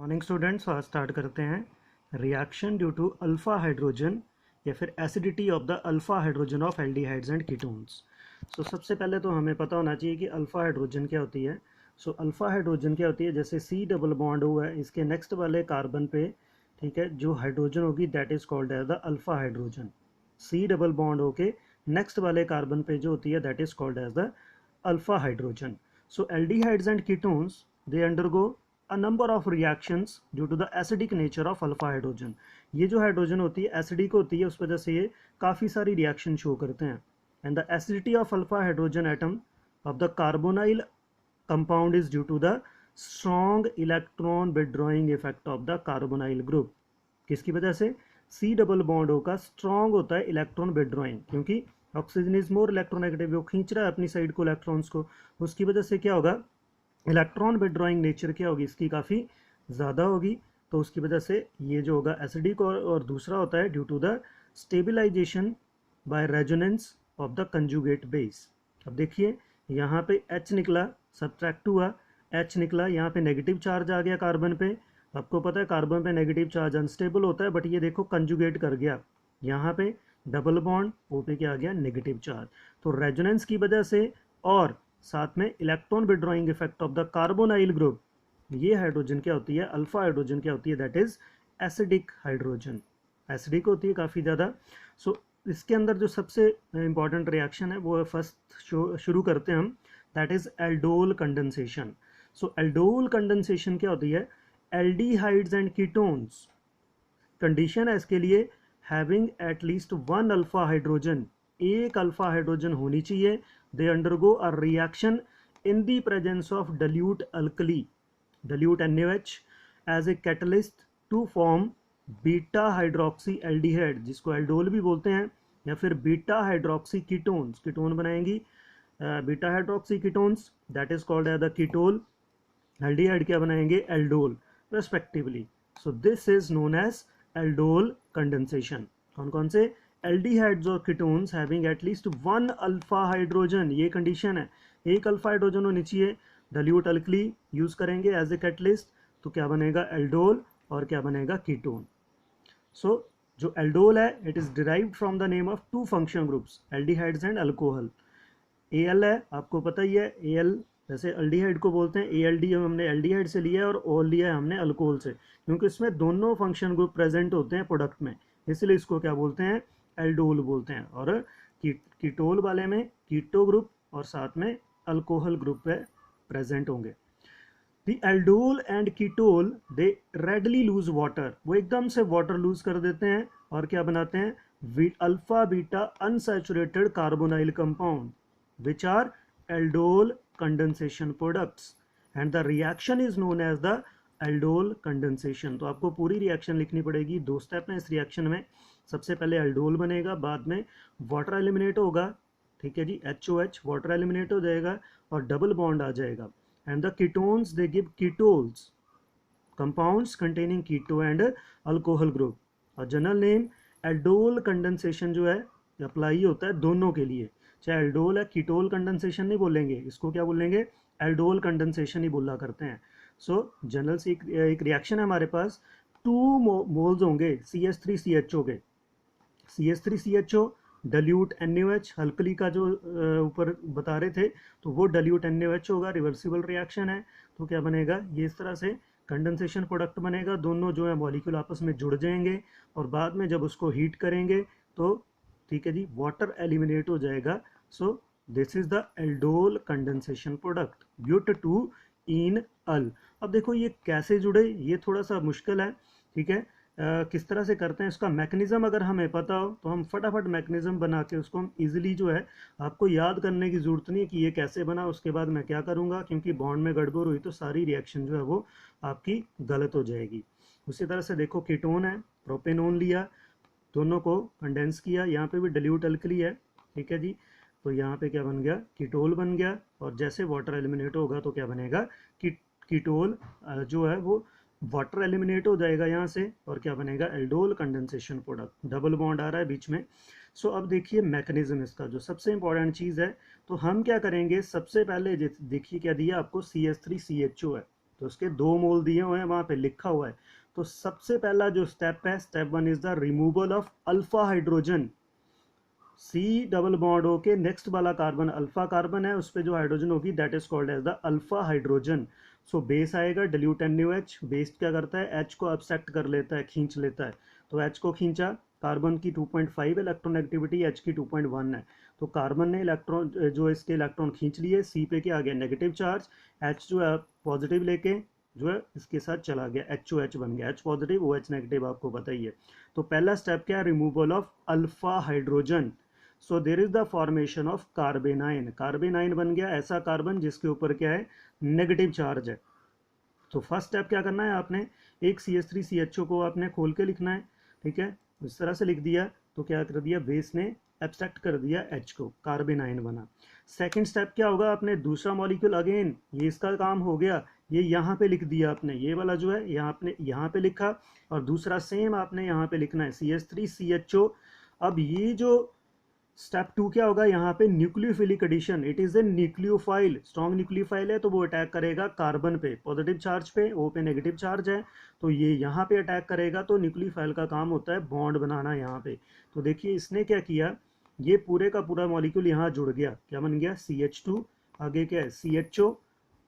Morning students, आज start करते हैं reaction due to alpha hydrogen या फिर acidity of the alpha hydrogen of aldehydes and ketones. सबसे पहले तो हमें पता होना चाहिए कि अल्फा हाइड्रोजन क्या होती है। अल्फा हाइड्रोजन क्या होती है, जैसे सी डबल बॉन्ड हुआ है, इसके नेक्स्ट वाले कार्बन पे, ठीक है, जो हाइड्रोजन होगी that is called as the alpha hydrogen. C double bond होके नेक्स्ट वाले कार्बन पे जो होती है that is called as the alpha hydrogen. Aldehydes and ketones, they undergo a number of reactions due to the acidic nature of alpha hydrogen। ये जो hydrogen होती है एसिडिक होती है, उस वजह से ये काफ़ी सारी रिएक्शन शो करते हैं। And the acidity of alpha hydrogen atom of the carbonyl compound is due to the strong electron withdrawing effect of the carbonyl group. किसकी वजह से? सी डबल बॉन्ड O का स्ट्रॉन्ग होता है इलेक्ट्रॉन विड्रॉइंग, क्योंकि oxygen is more electronegative, वो खींच रहा है अपनी साइड को इलेक्ट्रॉन्स को, उसकी वजह से क्या होगा, इलेक्ट्रॉन विड्रॉइंग नेचर क्या होगी इसकी, काफ़ी ज़्यादा होगी। तो उसकी वजह से ये जो होगा एसिडिक, और दूसरा होता है due to the stabilisation by resonance of the conjugate base. अब देखिए यहाँ पे H निकला, सब्ट्रैक्ट हुआ, H निकला, यहाँ पे नेगेटिव चार्ज आ गया कार्बन पे। आपको पता है कार्बन पे नेगेटिव चार्ज अनस्टेबल होता है, बट ये देखो कंजुगेट कर गया, यहाँ पे डबल बॉन्ड O पे क्या आ गया, नेगेटिव चार्ज। तो रेजोनेंस की वजह से और साथ में electron withdrawing effect of the carbonyl group, ये हाइड्रोजन क्या होती है, अल्फा हाइड्रोजन क्या होती है, that is acidic hydrogen. Acidic होती है काफ़ी ज़्यादा। इसके अंदर जो सबसे इंपॉर्टेंट रिएक्शन है वो फर्स्ट शुरू करते हैं हम, that is aldol condensation. Aldol condensation क्या होती है, एल्डिहाइड्स एंड कीटोन्स, कंडीशन है इसके लिए having at least one alpha hydrogen, एक अल्फा हाइड्रोजन होनी चाहिए। They undergo a reaction in the presence of dilute alkali, dilute NaOH as a catalyst to form beta hydroxy aldehyde, जिसको aldol भी बोलते हैं, या फिर बीटा हाइड्रोक्सी कीटोन्स, कीटोन बनाएंगी beta hydroxy ketones, that is called as the ketol. Aldehyde क्या बनाएंगे, aldol respectively. This is known as aldol condensation. कौन कौन से? एल्डिहाइड्स और ketones having at least one alpha hydrogen, ये कंडीशन है, एक अल्फा हाइड्रोजन होनी चाहिए। डाइल्यूट अल्कली यूज करेंगे एज ए कैटलिस्ट, तो क्या बनेगा, एल्डोल, और क्या बनेगा, कीटोन। जो एल्डोल है it is derived from the name of two functional groups, aldehydes and alcohol. Al है, आपको पता ही है, एल जैसे एल्डिहाइड को बोलते हैं, एएलडी हमने एल्डिहाइड से लिया है और ओल लिया है हमने अल्कोहल से, क्योंकि इसमें दोनों फंक्शन ग्रुप प्रेजेंट होते हैं प्रोडक्ट में, इसलिए इसको क्या बोलते हैं, एल्डोल बोलते हैं। और कीटोल वाले में कीटो ग्रुप और साथ में अल्कोहल ग्रुप पे प्रेजेंट होंगे। The aldol and ketol they readily lose water, वो एकदम से वाटर लूज कर देते हैं और क्या बनाते हैं, alpha beta unsaturated carbonyl compound which are aldol condensation products, and the reaction is known as the aldol condensation. तो आपको पूरी रिएक्शन लिखनी पड़ेगी, दो स्टेप है इस रिएक्शन में। सबसे पहले एल्डोल बनेगा, बाद में वाटर एलिमिनेट होगा, ठीक है जी, HOH वाटर एलिमिनेट हो जाएगा और डबल बॉन्ड आ जाएगा। And the ketones they give ketols, compounds containing keto and alcohol group. और जनरल नेम एल्डोल कंडेंसेशन जो है अप्लाई होता है दोनों के लिए, चाहे एल्डोल है, कीटोल कंडेंसेशन नहीं बोलेंगे, इसको क्या बोलेंगे, एल्डोल कंडेंसेशन ही बोला करते हैं। जनरल से एक रिएक्शन है हमारे पास, टू मोल्स होंगे CH3CHO के, CH3CHO डाइल्यूट NaOH, अल्कली का जो ऊपर बता रहे थे, तो वो डाइल्यूट NaOH होगा, रिवर्सिबल रिएक्शन है। तो क्या बनेगा, ये इस तरह से कंडेंसेशन प्रोडक्ट बनेगा, दोनों जो है मॉलिक्यूल आपस में जुड़ जाएंगे और बाद में जब उसको हीट करेंगे तो ठीक है जी, वाटर एलिमिनेट हो जाएगा। This is the aldol condensation product, but two en al. अब देखो ये कैसे जुड़े, ये थोड़ा सा मुश्किल है, ठीक है। किस तरह से करते हैं इसका मैकेनिज्म अगर हमें पता हो तो हम फटाफट मैकेनिज्म बना के उसको हम इजीली जो है, आपको याद करने की ज़रूरत नहीं है कि ये कैसे बना, उसके बाद मैं क्या करूँगा, क्योंकि बॉन्ड में गड़बड़ हुई तो सारी रिएक्शन जो है वो आपकी गलत हो जाएगी। उसी तरह से देखो कीटोन है, प्रोपेनोन लिया, दोनों को कंडेंस किया, यहाँ पे भी डाइल्यूट अल्कली है, ठीक है जी, तो यहाँ पे क्या बन गया, कीटोल बन गया, और जैसे वाटर एलिमिनेट होगा तो क्या बनेगा, कीटोल जो है वो वाटर एलिमिनेट हो जाएगा यहाँ से, और क्या बनेगा, aldol condensation product, double bond आ रहा है बीच में। अब देखिए मैकेनिज्म इसका जो सबसे इंपॉर्टेंट चीज़ है, तो हम क्या करेंगे, सबसे पहले देखिए क्या दिया आपको, CH3CHO है, तो उसके 2 मोल दिए हुए हैं, वहाँ पे लिखा हुआ है। तो सबसे पहला जो स्टेप है, step 1 is the removal of alpha hydrogen. C double bond हो के नेक्स्ट वाला कार्बन अल्फा कार्बन है, उस पर जो हाइड्रोजन होगी that is called as the alpha hydrogen. So base आएगा dilute NaOH, बेस क्या करता है, H को abstract कर लेता है, खींच लेता है। तो H को खींचा, कार्बन की 2.5 इलेक्ट्रॉन H की 2.1 है। तो कार्बन ने इलेक्ट्रॉन जो इसके इलेक्ट्रॉन खींच लिए, सी पे क्या आ गया नेगेटिव चार्ज, H जो है पॉजिटिव लेके जो है इसके साथ चला गया, HOH बन गया, H पॉजिटिव OH नेगेटिव, आपको पता ही है। तो पहला स्टेप क्या है, removal of alpha hydrogen. So there is the formation of कार्बेनाइन, कार्बेनाइन बन गया ऐसा कार्बन जिसके ऊपर क्या है, नेगेटिव चार्ज है। तो फर्स्ट स्टेप क्या करना है आपने, एक CH3CHO को आपने खोल के लिखना है, ठीक है। इस तरह से लिख दिया तो क्या कर दिया, बेस ने एब्स्ट्रैक्ट कर दिया H को, कार्बेनाइन बना। सेकंड स्टेप क्या होगा, आपने दूसरा मॉलिक्यूल अगेन, ये इसका काम हो गया, ये यहाँ पे लिख दिया आपने, ये वाला जो है यहाँ आपने यहाँ पे लिखा, और दूसरा सेम आपने यहाँ पे लिखना है CH3CHO। अब ये जो स्टेप 2 क्या होगा, यहाँ पे nucleophilic addition, it is a nucleophile, strong nucleophile है तो वो अटैक करेगा कार्बन पे, पॉजिटिव चार्ज पे, O पे नेगेटिव चार्ज है, तो ये यहाँ पे अटैक करेगा। तो न्यूक्लियोफाइल का काम होता है बॉन्ड बनाना यहाँ पे। तो देखिए इसने क्या किया, ये पूरे का पूरा मॉलिक्यूल यहाँ जुड़ गया, क्या बन गया CH2, आगे क्या है CHO,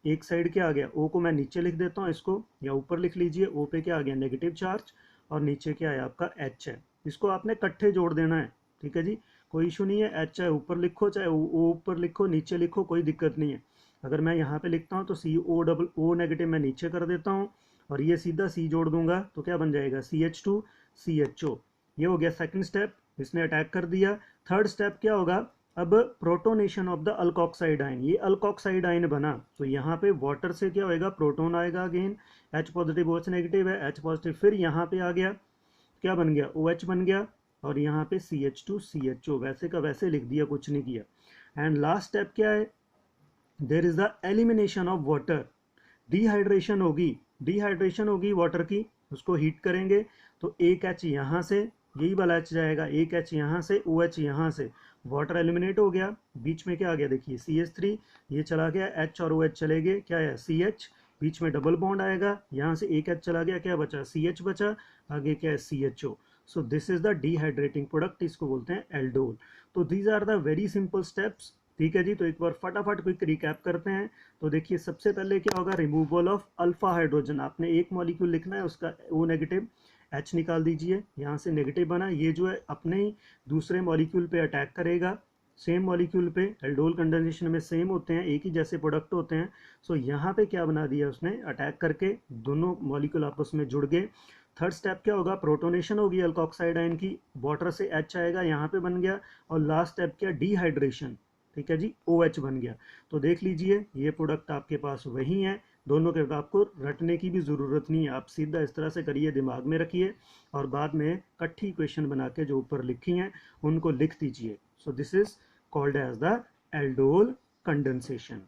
एक साइड क्या आ गया, O को मैं नीचे लिख देता हूँ इसको, या ऊपर लिख लीजिए, O पे क्या आ गया नेगेटिव चार्ज, और नीचे क्या है आपका H है। इसको आपने इकट्ठे जोड़ देना है, ठीक है जी, कोई इशू नहीं है। H चाहे ऊपर लिखो चाहे O ऊपर लिखो, नीचे लिखो, कोई दिक्कत नहीं है। अगर मैं यहाँ पे लिखता हूँ तो CO नेगेटिव मैं नीचे कर देता हूँ, और ये सीधा C जोड़ दूंगा तो क्या बन जाएगा CH2 CHO। ये हो गया सेकंड स्टेप, इसने अटैक कर दिया। थर्ड स्टेप क्या होगा, अब protonation of the alkoxide ion, ये अल्कोक्साइड आयन बना, तो यहाँ पे वाटर से क्या होएगा, प्रोटोन आएगा again, H positive OH negative है, H पॉजिटिव, फिर यहाँ पे आ गया, क्या बन गया OH बन गया, और यहाँ पे CH2 CHO, वैसे का वैसे लिख दिया, कुछ नहीं किया। एंड लास्ट स्टेप क्या है, there is the elimination of water, dehydration होगी वाटर की, उसको हीट करेंगे तो एक H यहाँ से, यही वाला H जाएगा, एक H यहाँ से, OH यहाँ से, वाटर एलिमिनेट हो गया, बीच में क्या आ गया देखिए CH3, ये चला गया, H और OH चले गए, क्या है CH, बीच में डबल बॉन्ड आएगा, यहाँ से एक H चला गया, क्या बचा CH बचा, आगे क्या है CHO। So this is the dehydrating product, इसको बोलते हैं एल्डोल। तो these are the very simple steps, ठीक है जी। तो एक बार फटाफट क्विक रिकैप करते हैं। तो देखिए सबसे पहले क्या होगा, रिमूवल ऑफ अल्फा हाइड्रोजन, आपने एक मॉलिक्यूल लिखना है, उसका O नेगेटिव, H निकाल दीजिए, यहाँ से नेगेटिव बना, ये जो है अपने ही दूसरे मॉलिक्यूल पे अटैक करेगा, सेम मॉलिक्यूल पे, एल्डोल कंडेंसेशन में सेम होते हैं, एक ही जैसे प्रोडक्ट होते हैं। सो यहाँ पे क्या बना दिया उसने, अटैक करके दोनों मॉलिक्यूल आपस में जुड़ गए। थर्ड स्टेप क्या होगा, प्रोटोनेशन होगी अल्कोक्साइड आयन की, वाटर से H आएगा, यहाँ पे बन गया, और लास्ट स्टेप क्या, डिहाइड्रेशन, ठीक है जी, OH बन गया। तो देख लीजिए ये प्रोडक्ट आपके पास वही है, दोनों के आपको रटने की भी ज़रूरत नहीं है, आप सीधा इस तरह से करिए, दिमाग में रखिए, और बाद में इकट्ठी क्वेश्चन बना के जो ऊपर लिखी हैं उनको लिख दीजिए। So this is called as the aldol condensation.